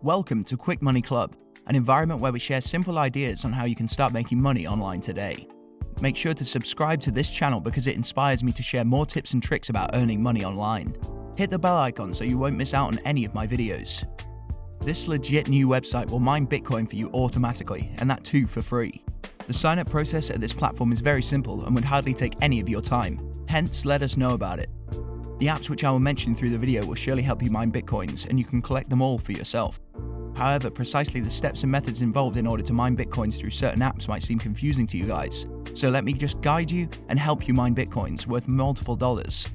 Welcome to Quick Money Club, an environment where we share simple ideas on how you can start making money online today. Make sure to subscribe to this channel because it inspires me to share more tips and tricks about earning money online. Hit the bell icon so you won't miss out on any of my videos. This legit new website will mine Bitcoin for you automatically, and that too for free. The sign-up process at this platform is very simple and would hardly take any of your time, hence let us know about it. The apps which I will mention through the video will surely help you mine Bitcoins, and you can collect them all for yourself. However, precisely the steps and methods involved in order to mine Bitcoins through certain apps might seem confusing to you guys, so let me just guide you and help you mine Bitcoins worth multiple dollars.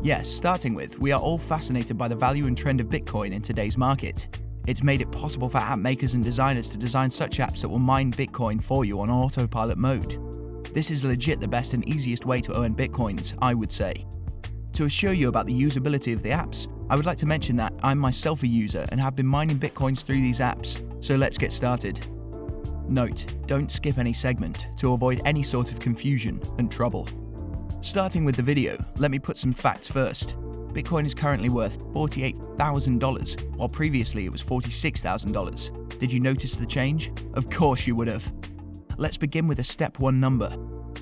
Yes, starting with, we are all fascinated by the value and trend of Bitcoin in today's market. It's made it possible for app makers and designers to design such apps that will mine Bitcoin for you on autopilot mode. This is legit the best and easiest way to earn Bitcoins, I would say. To assure you about the usability of the apps, I would like to mention that I'm myself a user and have been mining Bitcoins through these apps, so let's get started. Note, don't skip any segment to avoid any sort of confusion and trouble. Starting with the video, let me put some facts first. Bitcoin is currently worth $48,000, while previously it was $46,000. Did you notice the change? Of course you would have. Let's begin with a step 1 number.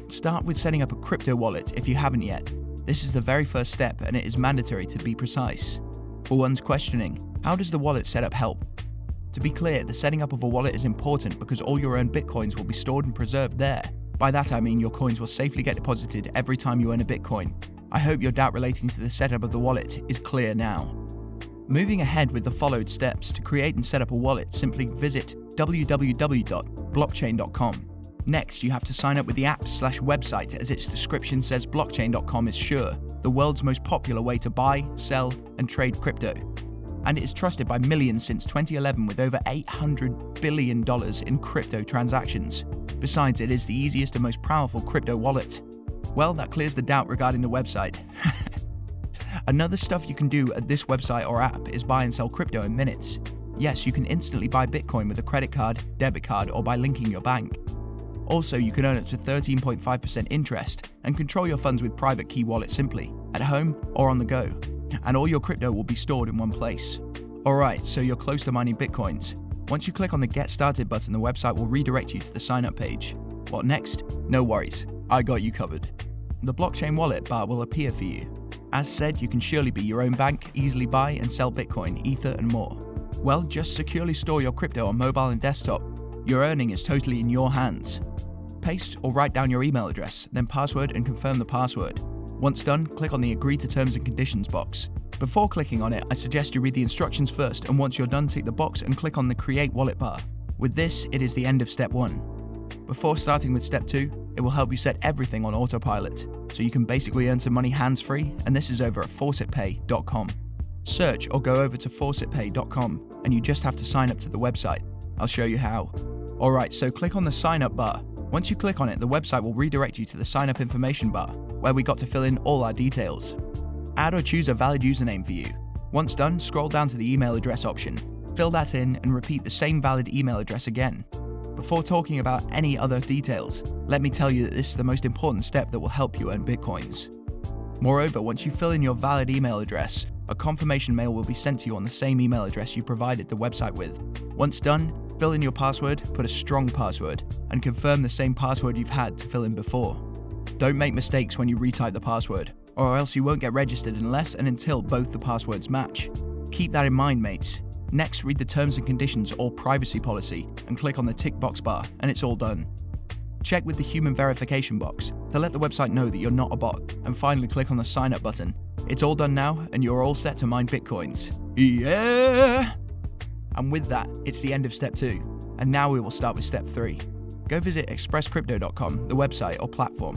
Start with setting up a crypto wallet if you haven't yet. This is the very first step and it is mandatory to be precise. For ones questioning, how does the wallet setup help? To be clear, the setting up of a wallet is important because all your earned Bitcoins will be stored and preserved there. By that I mean your coins will safely get deposited every time you earn a Bitcoin. I hope your doubt relating to the setup of the wallet is clear now. Moving ahead with the followed steps, to create and set up a wallet, simply visit www.blockchain.com. Next, you have to sign up with the app/website, as its description says blockchain.com is sure, the world's most popular way to buy, sell, and trade crypto. And it is trusted by millions since 2011 with over $800 billion in crypto transactions. Besides, it is the easiest and most powerful crypto wallet. Well, that clears the doubt regarding the website. Another stuff you can do at this website or app is buy and sell crypto in minutes. Yes, you can instantly buy Bitcoin with a credit card, debit card, or by linking your bank. Also, you can earn up to 13.5% interest and control your funds with private key wallet simply, at home or on the go. And all your crypto will be stored in one place. Alright, so you're close to mining Bitcoins. Once you click on the Get Started button, the website will redirect you to the sign up page. What next? No worries, I got you covered. The blockchain wallet bar will appear for you. As said, you can surely be your own bank, easily buy and sell Bitcoin, Ether and more. Well, just securely store your crypto on mobile and desktop. Your earning is totally in your hands. Paste or write down your email address, then password and confirm the password. Once done, click on the Agree to Terms and Conditions box. Before clicking on it, I suggest you read the instructions first, and once you're done, tick the box and click on the Create Wallet bar. With this, it is the end of step 1. Before starting with step 2, it will help you set everything on autopilot, so you can basically earn some money hands-free, and this is over at faucetpay.com. Search or go over to faucetpay.com, and you just have to sign up to the website. I'll show you how. Alright, so click on the sign up bar. Once you click on it, the website will redirect you to the sign up information bar, where we got to fill in all our details. Add or choose a valid username for you. Once done, scroll down to the email address option. Fill that in and repeat the same valid email address again. Before talking about any other details, let me tell you that this is the most important step that will help you earn Bitcoins. Moreover, once you fill in your valid email address, a confirmation mail will be sent to you on the same email address you provided the website with. Once done, fill in your password, put a strong password, and confirm the same password you've had to fill in before. Don't make mistakes when you retype the password, or else you won't get registered unless and until both the passwords match. Keep that in mind, mates. Next, read the terms and conditions or privacy policy and click on the tick box bar, and it's all done. Check with the human verification box to let the website know that you're not a bot, and finally click on the sign up button. It's all done now, and you're all set to mine Bitcoins. Yeah! And with that, it's the end of step 2, and now we will start with step 3. Go visit expresscrypto.com, the website or platform.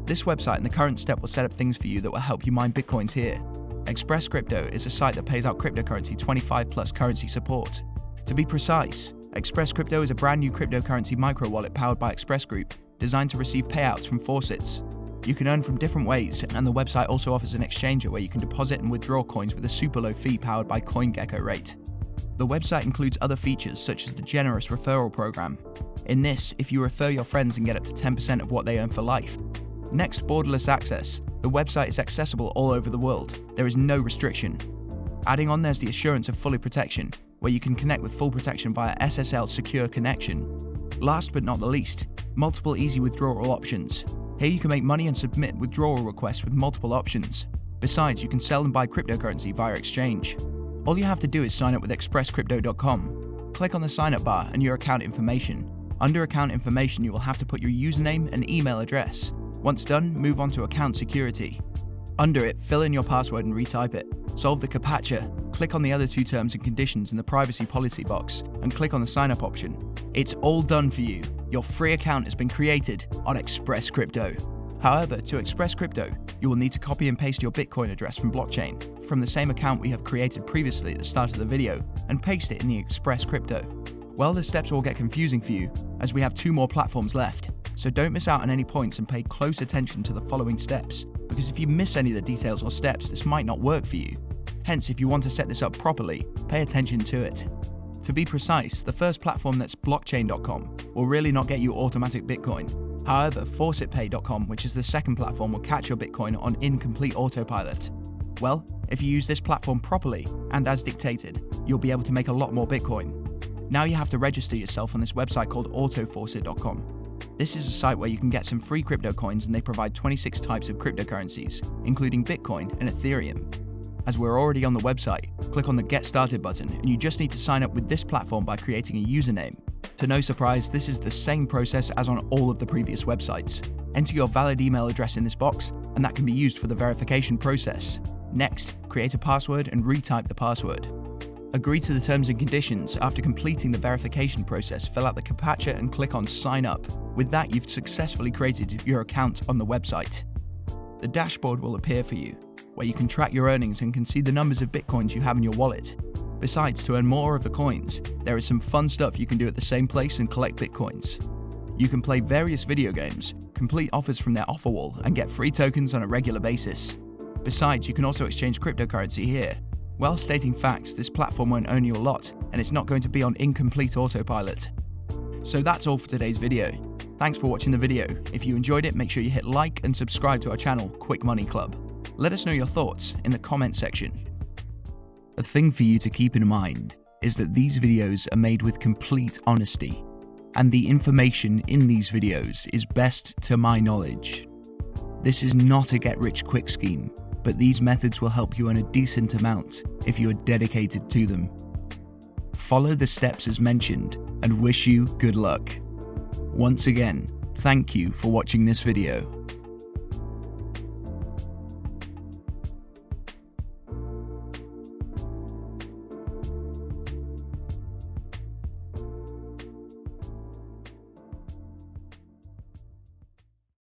This website and the current step will set up things for you that will help you mine Bitcoins here. Express Crypto is a site that pays out cryptocurrency 25 plus currency support. To be precise, Express Crypto is a brand new cryptocurrency micro wallet powered by Express Group, designed to receive payouts from faucets. You can earn from different ways, and the website also offers an exchanger where you can deposit and withdraw coins with a super low fee powered by CoinGecko Rate. The website includes other features such as the generous referral program. In this, if you refer your friends and get up to 10% of what they earn for life. Next, borderless access. The website is accessible all over the world. There is no restriction. Adding on, there's the assurance of full protection. where you can connect with full protection via SSL secure connection. Last but not the least, multiple easy withdrawal options. Here you can make money and submit withdrawal requests with multiple options. Besides, you can sell and buy cryptocurrency via exchange. All you have to do is sign up with expresscrypto.com. Click on the sign up bar and your account information. Under account information, you will have to put your username and email address. Once done, move on to account security. Under it, fill in your password and retype it. Solve the CAPTCHA. Click on the other two terms and conditions in the privacy policy box and click on the sign up option. It's all done for you. Your free account has been created on Express Crypto. However, to Express Crypto, you will need to copy and paste your Bitcoin address from blockchain from the same account we have created previously at the start of the video and paste it in the Express Crypto. Well, the steps will get confusing for you as we have 2 more platforms left, so don't miss out on any points and pay close attention to the following steps, because if you miss any of the details or steps, this might not work for you. Hence, if you want to set this up properly, pay attention to it. To be precise, the first platform, that's blockchain.com, will really not get you automatic Bitcoin. However, faucetpay.com, which is the second platform, will catch your Bitcoin on incomplete autopilot. Well, if you use this platform properly and as dictated, you'll be able to make a lot more Bitcoin. Now you have to register yourself on this website called autofaucet.com. This is a site where you can get some free crypto coins, and they provide 26 types of cryptocurrencies, including Bitcoin and Ethereum. As we're already on the website, click on the Get Started button and you just need to sign up with this platform by creating a username. To no surprise, this is the same process as on all of the previous websites. Enter your valid email address in this box and that can be used for the verification process. Next, create a password and retype the password. Agree to the terms and conditions. After completing the verification process, fill out the CAPTCHA and click on Sign Up. With that, you've successfully created your account on the website. The dashboard will appear for you, where you can track your earnings and can see the numbers of Bitcoins you have in your wallet. Besides, to earn more of the coins, there is some fun stuff you can do at the same place and collect Bitcoins. You can play various video games, complete offers from their offer wall, and get free tokens on a regular basis. Besides, you can also exchange cryptocurrency here. While stating facts, this platform won't own you a lot, and it's not going to be on incomplete autopilot. So that's all for today's video. Thanks for watching the video. If you enjoyed it, make sure you hit like and subscribe to our channel, Quick Money Club. Let us know your thoughts in the comment section. A thing for you to keep in mind is that these videos are made with complete honesty, and the information in these videos is best to my knowledge. This is not a get-rich-quick scheme, but these methods will help you earn a decent amount if you are dedicated to them. Follow the steps as mentioned and wish you good luck. Once again, thank you for watching this video.